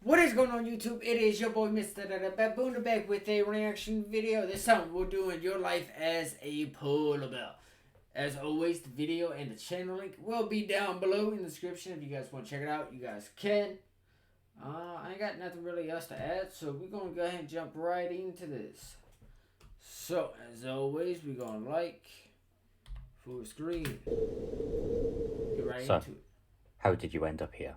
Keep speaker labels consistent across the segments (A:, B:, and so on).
A: What is going on YouTube? It is your boy MrBaboon back with a reaction video. This time we're doing Your Life as a Polar Bear. As always, the video and the channel link will be down below in the description. If you guys want to check it out, you guys can. I ain't got nothing really else to add, so we're going to go ahead and jump right into this. So, as always, we're going to like, full screen, get right into it.
B: How did you end up here?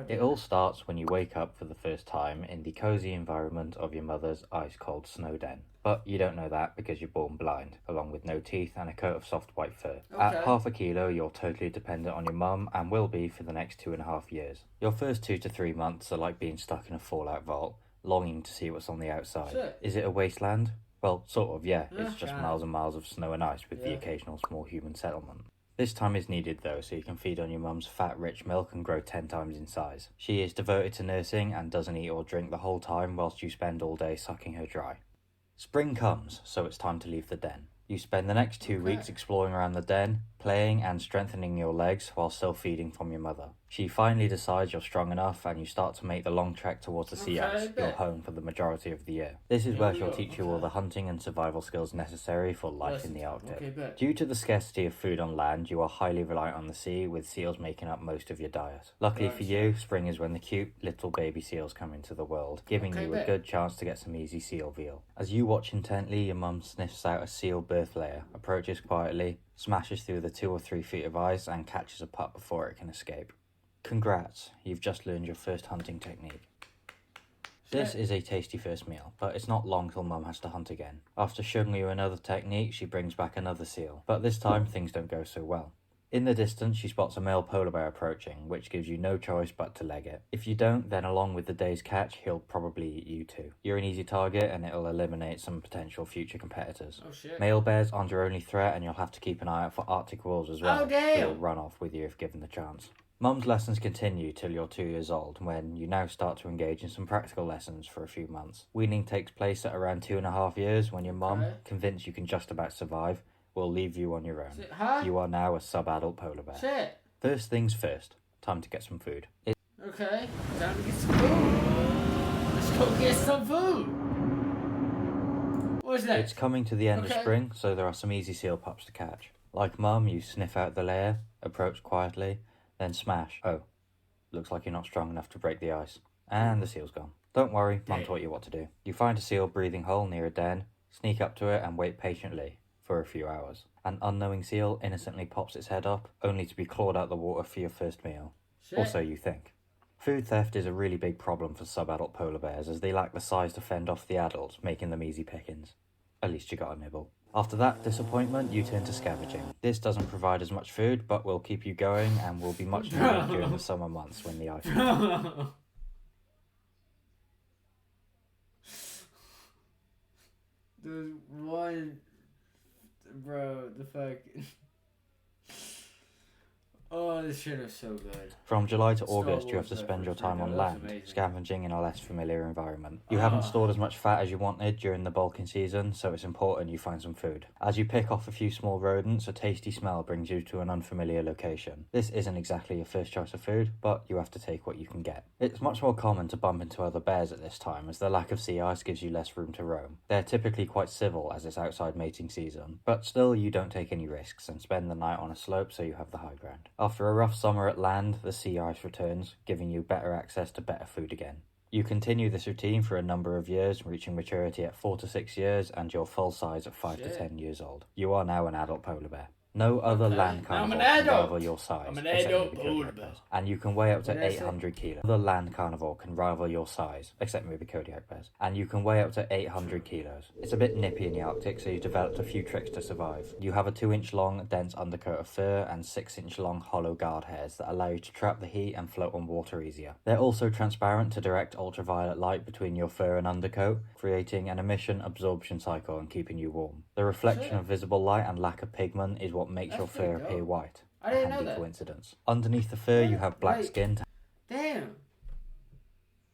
B: It all starts when you wake up for the first time in the cosy environment of your mother's ice-cold snow den. But you don't know that because you're born blind, along with no teeth and a coat of soft white fur. Okay. At half a kilo, you're totally dependent on your mum and will be for the next 2.5 years. Your first 2 to 3 months are like being stuck in a fallout vault, longing to see what's on the outside. Sure. Is it a wasteland? Well, sort of, yeah. It's just miles and miles of snow and ice with the occasional small human settlement. This time is needed though, so you can feed on your mum's fat rich milk and grow 10 times in size. She is devoted to nursing and doesn't eat or drink the whole time whilst you spend all day sucking her dry. Spring comes, so it's time to leave the den. You spend the next 2 weeks exploring around the den, playing and strengthening your legs while still feeding from your mother. She finally decides you're strong enough and you start to make the long trek towards the sea ice, your home for the majority of the year. This is where she'll teach you all the hunting and survival skills necessary for life in the Arctic. Due to the scarcity of food on land, you are highly reliant on the sea, with seals making up most of your diet. Luckily for you, spring is when the cute little baby seals come into the world, giving you a good chance to get some easy seal veal. As you watch intently, your mum sniffs out a seal birth layer, approaches quietly, smashes through the 2 or 3 feet of ice and catches a pup before it can escape. Congrats, you've just learned your first hunting technique. This is a tasty first meal, but it's not long till mum has to hunt again. After showing you another technique, she brings back another seal, but this time things don't go so well. In the distance, she spots a male polar bear approaching, which gives you no choice but to leg it. If you don't, then along with the day's catch, he'll probably eat you too. You're an easy target and it'll eliminate some potential future competitors. Oh shit. Male bears aren't your only threat, and you'll have to keep an eye out for Arctic wolves as well. Oh damn! Who'll run off with you if given the chance. Mum's lessons continue till you're 2 years old, when you now start to engage in some practical lessons for a few months. Weaning takes place at around 2.5 years, when your mum, convinced you can just about survive, will leave you on your own. You are now a sub-adult polar bear. Shit. First things first, time to get some food.
A: Okay, time to get some food. Let's go get some food. What's that?
B: It's coming to the end of spring, so there are some easy seal pups to catch. Like mum, you sniff out the layer, approach quietly, then smash. Oh, looks like you're not strong enough to break the ice. And the seal's gone. Don't worry, mum taught you what to do. You find a seal breathing hole near a den, sneak up to it and wait patiently for a few hours. An unknowing seal innocently pops its head up, only to be clawed out the water for your first meal. Shit. Or so you think. Food theft is a really big problem for sub-adult polar bears, as they lack the size to fend off the adults, making them easy pickings. At least you got a nibble. After that disappointment, you turn to scavenging. This doesn't provide as much food, but will keep you going and will be much needed during the summer months when the ice melts.
A: There's one... Bro, the fuck... Oh, this shit is so good.
B: From July to August, you have to spend your time on land, scavenging in a less familiar environment. You haven't stored as much fat as you wanted during the bulking season, so it's important you find some food. As you pick off a few small rodents, a tasty smell brings you to an unfamiliar location. This isn't exactly your first choice of food, but you have to take what you can get. It's much more common to bump into other bears at this time, as the lack of sea ice gives you less room to roam. They're typically quite civil as it's outside mating season, but still you don't take any risks and spend the night on a slope so you have the high ground. After a rough summer at land, the sea ice returns, giving you better access to better food again. You continue this routine for a number of years, reaching maturity at 4 to 6 years and your full size at 5 to 10 years old. You are now an adult polar bear. No other land carnivore can rival your size, except maybe Kodiak bears. And you can weigh up to 800 kilos. No other land carnivore can rival your size, except maybe Kodiak bears. And you can weigh up to 800 kilos. It's a bit nippy in the Arctic, so you developed a few tricks to survive. You have a 2-inch long, dense undercoat of fur and 6-inch long hollow guard hairs that allow you to trap the heat and float on water easier. They're also transparent to direct ultraviolet light between your fur and undercoat, creating an emission-absorption cycle and keeping you warm. The reflection of visible light and lack of pigment is what makes your fur appear white.
A: I didn't know that.
B: Coincidence. Underneath the fur, you have black skin.
A: Damn.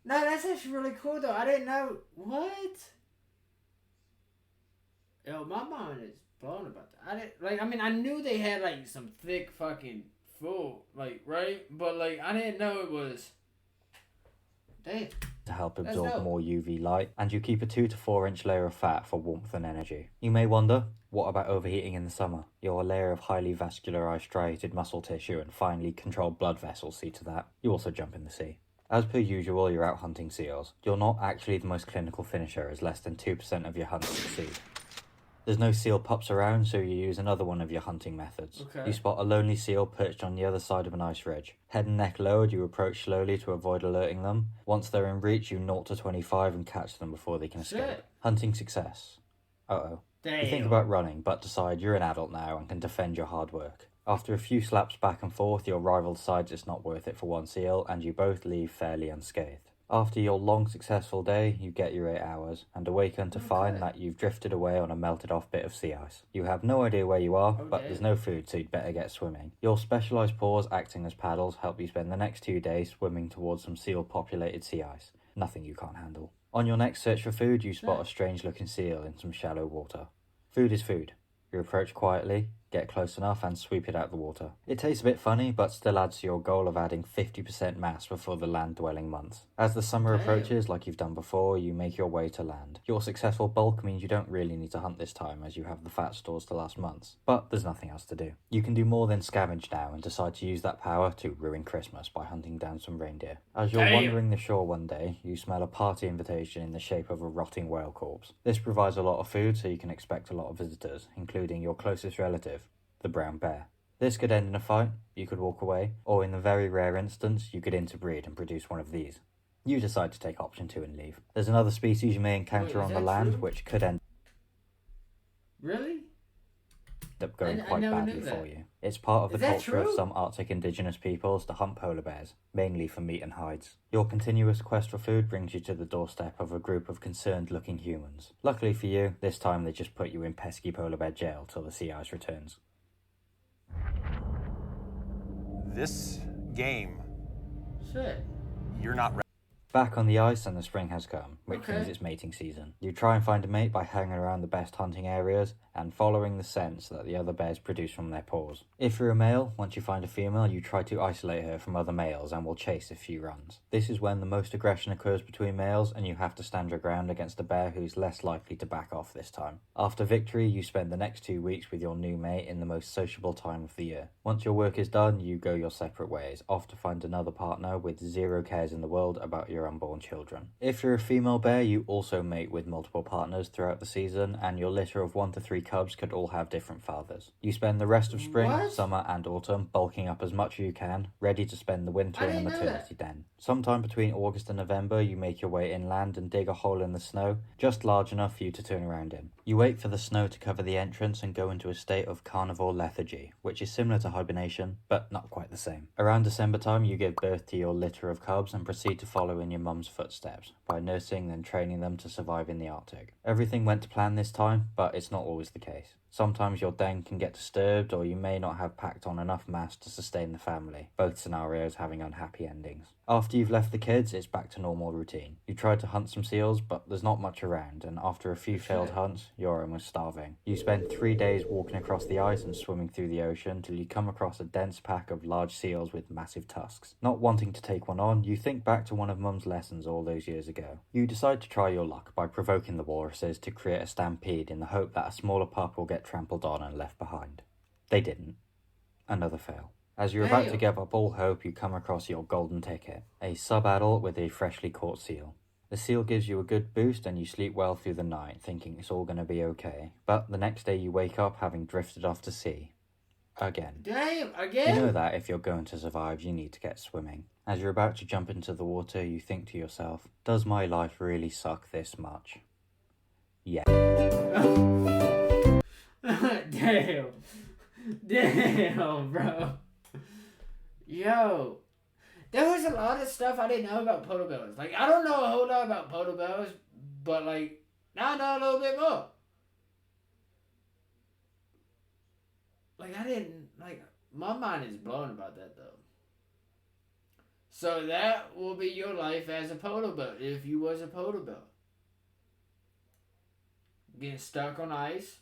A: No, that's actually really cool though. I didn't know. What? Yo, my mind is blown about that. I knew they had like some thick fucking food, right? But I didn't know it was. Damn.
B: to help absorb more UV light, and you keep a 2 to 4 inch layer of fat for warmth and energy. You may wonder, what about overheating in the summer? Your layer of highly vascularized striated muscle tissue and finely controlled blood vessels see to that. You also jump in the sea. As per usual, you're out hunting seals. You're not actually the most clinical finisher, as less than 2% of your hunts succeed. There's no seal pups around, so you use another one of your hunting methods.
A: Okay.
B: You spot a lonely seal perched on the other side of an ice ridge. Head and neck lowered, you approach slowly to avoid alerting them. Once they're in reach, you 0 to 25 and catch them before they can escape. Hunting success. Uh-oh.
A: Damn.
B: You think about running, but decide you're an adult now and can defend your hard work. After a few slaps back and forth, your rival decides it's not worth it for one seal, and you both leave fairly unscathed. After your long, successful day, you get your 8 hours, and awaken to find that you've drifted away on a melted-off bit of sea ice. You have no idea where you are, but there's no food, so you'd better get swimming. Your specialised paws, acting as paddles, help you spend the next 2 days swimming towards some seal-populated sea ice. Nothing you can't handle. On your next search for food, you spot a strange-looking seal in some shallow water. Food is food. You approach quietly, get close enough and sweep it out the water. It tastes a bit funny, but still adds to your goal of adding 50% mass before the land-dwelling months. As the summer approaches, like you've done before, you make your way to land. Your successful bulk means you don't really need to hunt this time, as you have the fat stores to last months. But there's nothing else to do. You can do more than scavenge now and decide to use that power to ruin Christmas by hunting down some reindeer. As you're wandering the shore one day, you smell a party invitation in the shape of a rotting whale corpse. This provides a lot of food, so you can expect a lot of visitors, including your closest relative, the brown bear. This could end in a fight, you could walk away, or in the very rare instance, you could interbreed and produce one of these. You decide to take option 2 and leave. There's another species you may encounter on the land, which could end up going quite badly for you. It's part of the culture of some Arctic indigenous peoples to hunt polar bears, mainly for meat and hides. Your continuous quest for food brings you to the doorstep of a group of concerned-looking humans. Luckily for you, this time they just put you in pesky polar bear jail till the sea ice returns.
C: This game, you're not ready.
B: Back on the ice and the spring has come, which means it's mating season. You try and find a mate by hanging around the best hunting areas and following the scents that the other bears produce from their paws. If you're a male, once you find a female, you try to isolate her from other males and will chase a few runs. This is when the most aggression occurs between males and you have to stand your ground against a bear who's less likely to back off this time. After victory, you spend the next 2 weeks with your new mate in the most sociable time of the year. Once your work is done, you go your separate ways, off to find another partner with zero cares in the world about your unborn children. If you're a female bear, you also mate with multiple partners throughout the season, and your litter of 1 to 3 cubs could all have different fathers. You spend the rest of spring, summer and autumn bulking up as much as you can, ready to spend the winter in a maternity den. Sometime between August and November, you make your way inland and dig a hole in the snow, just large enough for you to turn around in. You wait for the snow to cover the entrance and go into a state of carnivore lethargy, which is similar to hibernation, but not quite the same. Around December time, you give birth to your litter of cubs and proceed to follow in your mum's footsteps, by nursing and training them to survive in the Arctic. Everything went to plan this time, but it's not always the case. Sometimes your den can get disturbed, or you may not have packed on enough mass to sustain the family, both scenarios having unhappy endings. After you've left the kids, it's back to normal routine. You try to hunt some seals, but there's not much around, and after a few failed hunts, you're almost starving. You spend 3 days walking across the ice and swimming through the ocean till you come across a dense pack of large seals with massive tusks. Not wanting to take one on, you think back to one of Mum's lessons all those years ago. You decide to try your luck by provoking the walruses to create a stampede in the hope that a smaller pup will get trampled on and left behind. They didn't. Another fail. As you're about to give up all hope, you come across your golden ticket, a sub-adult with a freshly caught seal. The seal gives you a good boost and you sleep well through the night, thinking it's all going to be okay. But the next day you wake up having drifted off to sea. Again.
A: Damn, again?
B: You know that if you're going to survive, you need to get swimming. As you're about to jump into the water, you think to yourself, does my life really suck this much? Yeah.
A: Damn. Damn, bro. Yo. There was a lot of stuff I didn't know about polar bears. Like, I don't know a whole lot about polar bears, but, like, now I know a little bit more. Like, I didn't, like, my mind is blown about that, though. So that will be your life as a polar bear, if you was a polar bear. Getting stuck on ice,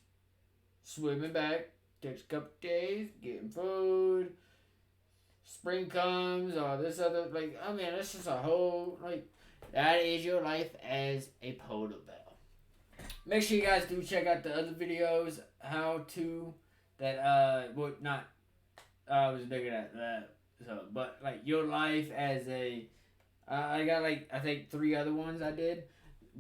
A: swimming back, takes a couple days, getting food, spring comes or this other, like, I mean, it's just a whole, like, that is your life as a polar bear. Make sure you guys do check out the other videos, how to, that, well, not, I was looking at that, so, but, like, your life as a, I got, like, I think 3 other ones I did.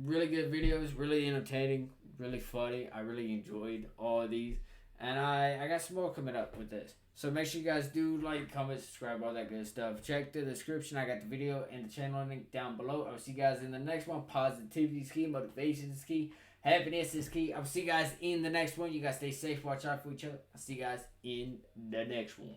A: Really good videos, really entertaining, really funny. I really enjoyed all of these. And I got some more coming up with this. So make sure you guys do like, comment, subscribe, all that good stuff. Check the description. I got the video and the channel link down below. I'll see you guys in the next one. Positivity is key. Motivation is key. Happiness is key. I'll see you guys in the next one. You guys stay safe. Watch out for each other. I'll see you guys in the next one.